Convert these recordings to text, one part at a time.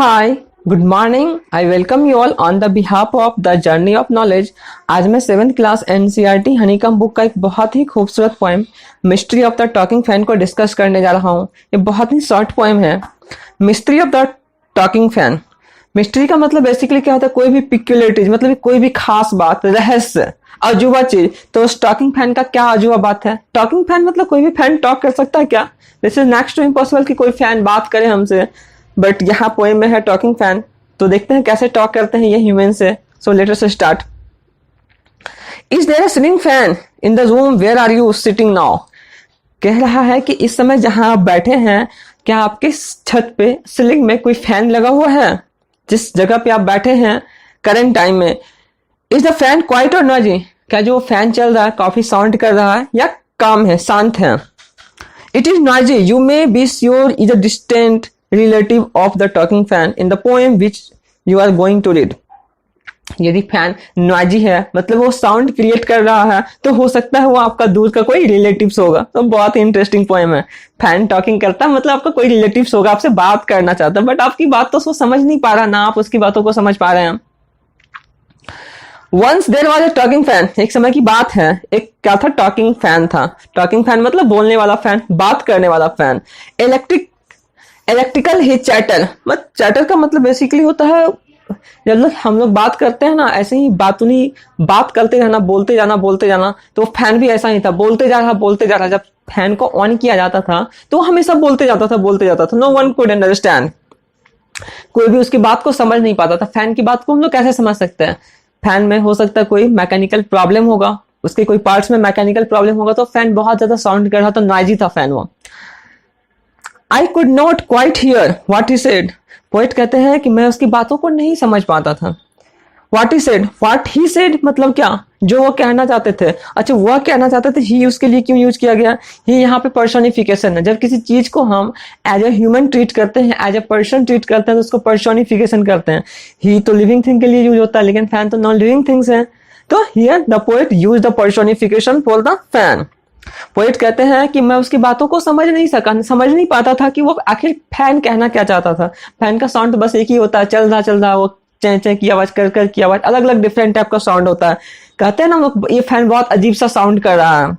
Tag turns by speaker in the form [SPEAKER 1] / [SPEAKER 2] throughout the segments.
[SPEAKER 1] Hi, good morning. I welcome you all on the behalf of the journey of knowledge. आज मैं 7th class NCERT हनीकम book का एक बहुत ही खूबसूरत poem mystery of the talking fan को discuss करने जा रहा हूँ। ये बहुत ही शॉर्ट पोएम है। Mystery of the talking fan. Mystery का मतलब बेसिकली क्या होता है, कोई भी पिक्युलरिटीज, मतलब कोई भी खास बात, रहस्य, अजूबा चीज। तो उस टॉकिंग फैन का क्या अजूबा बात है? टॉकिंग फैन मतलब कोई भी फैन टॉक कर सकता है क्या? This is next to impossible कि कोई फैन बात करे हमसे, बट यहाँ पोएम में है टॉकिंग फैन। तो देखते हैं कैसे टॉक करते हैं ये ह्यूमन से। So let us start. Is there a ceiling fan in the room where are you sitting now? कह रहा है कि इस समय जहां आप बैठे हैं, क्या आपके छत पे सीलिंग में कोई फैन लगा हुआ है? जिस जगह पे आप बैठे हैं करंट टाइम में। इज द फैन क्वाइट और नॉइजी? क्या जो फैन चल रहा है काफी साउंड कर रहा है या काम है, शांत है? It is noisy, you may be sure is a distant relative of the talking fan in the poem which you are going to read। यदि फैन नॉइजी है, मतलब वो साउंड क्रिएट कर रहा है, तो हो सकता है वो आपका दूर का कोई रिलेटिव्स होगा। तो बहुत ही इंटरेस्टिंग पोएम है। फैन टॉकिंग करता है मतलब आपका कोई रिलेटिव्स होगा, आपसे बात करना चाहता है, बट आपकी बात तो वो समझ नहीं पा रहा, ना आप उसकी बातों को समझ पा रहे हैं। Once there was a talking fan। एक समय की बात है, एक क्या था, टॉकिंग फैन था। टॉकिंग फैन मतलब बोलने वाला फैन, बात करने वाला फैन। इलेक्ट्रिकल ही चैटर, मतलब चैटर का मतलब बेसिकली होता है जब हम लोग बात करते हैं ना, ऐसे ही बात करते रहना, बोलते जाना। तो फैन भी ऐसा ही था, बोलते जा रहा। जब फैन को ऑन किया जाता था तो हमेशा बोलते जाता था। No one could understand. कोई भी उसकी बात को समझ नहीं पाता था। फैन की बात को हम लोग कैसे समझ सकते हैं? फैन में हो सकता है कोई मैकेनिकल प्रॉब्लम होगा, उसके कोई पार्ट्स में मैकेनिकल प्रॉब्लम होगा, तो फैन बहुत ज्यादा साउंड कर रहा था, नॉइजी था फैन वो। I could not quite hear what he said। Poet कहते हैं कि मैं उसकी बातों को नहीं समझ पाता था। What he said मतलब क्या? जो वो कहना चाहते थे। अच्छा, वह कहना चाहते थे, ही उसके लिए क्यों यूज किया गया? ही यहाँ पे पर्सोनिफिकेशन है। जब किसी चीज को हम एज ए ह्यूमन ट्रीट करते हैं, एज ए पर्सन ट्रीट करते हैं, तो उसको पर्सोनिफिकेशन करते हैं। ही तो लिविंग थिंग के लिए यूज होता है, लेकिन फैन तो नॉन लिविंग थिंग्स है। तो here the poet use the personification for the fan. Poet कहते हैं कि मैं उसकी बातों को समझ नहीं पाता था कि वो आखिर फैन कहना क्या चाहता था। फैन का साउंड बस एक ही होता है, चल रहा, वो चै चै की आवाज, कर की आवाज, अलग अलग डिफरेंट टाइप का साउंड होता है। कहते हैं ना, ये फैन बहुत अजीब सा साउंड कर रहा है।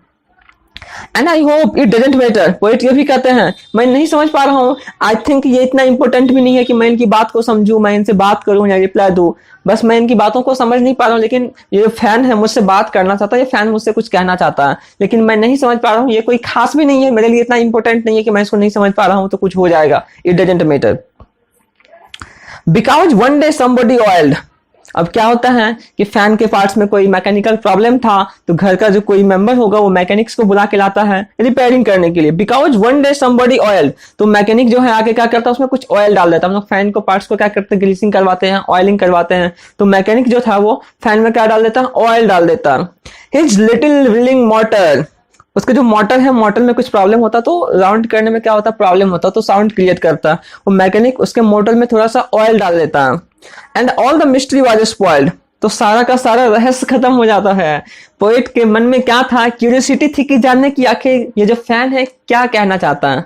[SPEAKER 1] And I hope it doesn't matter. Poet ये भी कहते हैं, मैं नहीं समझ पा रहा हूँ। आई थिंक ये इतना इंपॉर्टेंट भी नहीं है कि मैं इनकी बात को समझूं, मैं इनसे बात करूं या रिप्लाई दूं। बस मैं इनकी बातों को समझ नहीं पा रहा हूँ, लेकिन ये फैन है मुझसे बात करना चाहता है, ये फैन मुझसे कुछ कहना चाहता है, लेकिन मैं नहीं समझ पा रहा हूँ। ये कोई खास भी नहीं है मेरे लिए, इतना इंपॉर्टेंट नहीं है कि मैं इसको नहीं समझ पा रहा हूँ तो कुछ हो जाएगा। It doesn't matter because one day somebody oiled. अब क्या होता है कि फैन के पार्ट्स में कोई मैकेनिकल प्रॉब्लम था, तो घर का जो कोई मेंबर होगा वो मैकेनिक्स को बुला के लाता है रिपेयरिंग करने के लिए। Because one day somebody oil, तो मैकेनिक जो है आके क्या करता है, उसमें कुछ ऑयल डाल देता है। हम लोग फैन को पार्ट्स को क्या करते हैं, ग्रीसिंग करवाते हैं, ऑयलिंग करवाते हैं। तो मैकेनिक जो था वो फैन में क्या डाल देता है, ऑयल डाल देता है। हिज लिटिल व्हीलिंग मोटर, उसके जो मोटर है, मोटर में कुछ प्रॉब्लम होता, तो राउंड करने में क्या होता, प्रॉब्लम होता, तो साउंड क्रिएट करता। वो मैकेनिक उसके मोटर में थोड़ा सा ऑयल डाल देता है। And all the mystery was spoiled, तो सारा का सारा रहस्य खत्म हो जाता है। पोएट के मन में क्या था, क्यूरियोसिटी थी कि जानने की आखिर ये जो फैन है क्या कहना चाहता है।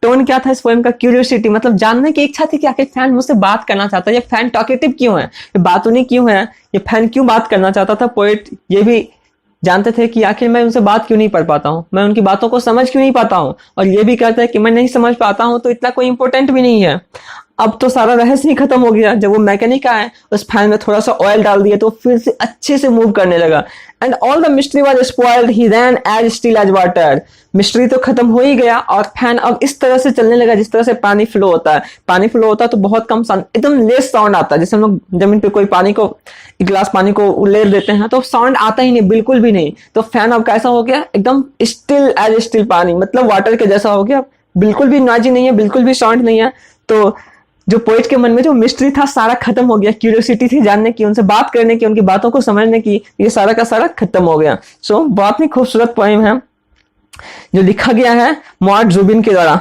[SPEAKER 1] टोन क्या था इस पोएम का, क्यूरियोसिटी, मतलब जानने की इच्छा थी कि आखिर फैन मुझसे बात करना चाहता है, ये फैन टॉकेटिव क्यों है, ये बातूनी क्यों है, ये फैन क्यों बात करना चाहता था। पोएट ये भी जानते थे कि आखिर मैं उनसे बात क्यों नहीं कर पाता हूँ, मैं उनकी बातों को समझ क्यों नहीं पाता हूँ। और ये भी कहते हैं कि मैं नहीं समझ पाता हूँ तो इतना कोई इंपॉर्टेंट भी नहीं है। अब तो सारा रहस्य ही खत्म हो गया। जब वो मैकेनिक आए, उस फैन में थोड़ा सा ऑयल डाल दिया तो फिर से अच्छे से मूव करने लगा। And all the mystery was spoiled, he ran as still as water. Mystery तो खत्म हो ही गया और फैन अब इस तरह से चलने लगा जिस तरह से पानी फ्लो होता है। पानी फ्लो होता है तो बहुत कम साउंड, एकदम लेस साउंड आता है। जैसे हम लोग जमीन पे कोई पानी को, एक गिलास पानी को उलेर देते हैं तो साउंड आता ही नहीं, बिल्कुल भी नहीं। तो फैन अब कैसा हो गया, एकदम स्टिल एज स्टिल पानी, मतलब वाटर के जैसा हो गया, बिल्कुल भी नॉइजी नहीं है, बिल्कुल भी साउंड नहीं है। तो जो पोएट के मन में जो मिस्ट्री था सारा खत्म हो गया, क्यूरियोसिटी थी जानने की, उनसे बात करने की, उनकी बातों को समझने की, ये सारा का सारा खत्म हो गया। सो बहुत ही खूबसूरत पोएम है जो लिखा गया है मॉर्ट जुबिन के द्वारा।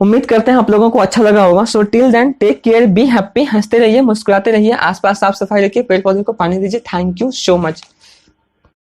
[SPEAKER 1] उम्मीद करते हैं आप लोगों को अच्छा लगा होगा। So till then take care, be happy, हंसते रहिए, मुस्कुराते रहिए, आसपास साफ सफाई रखिए, पेड़ पौधे को पानी दीजिए। Thank you so much.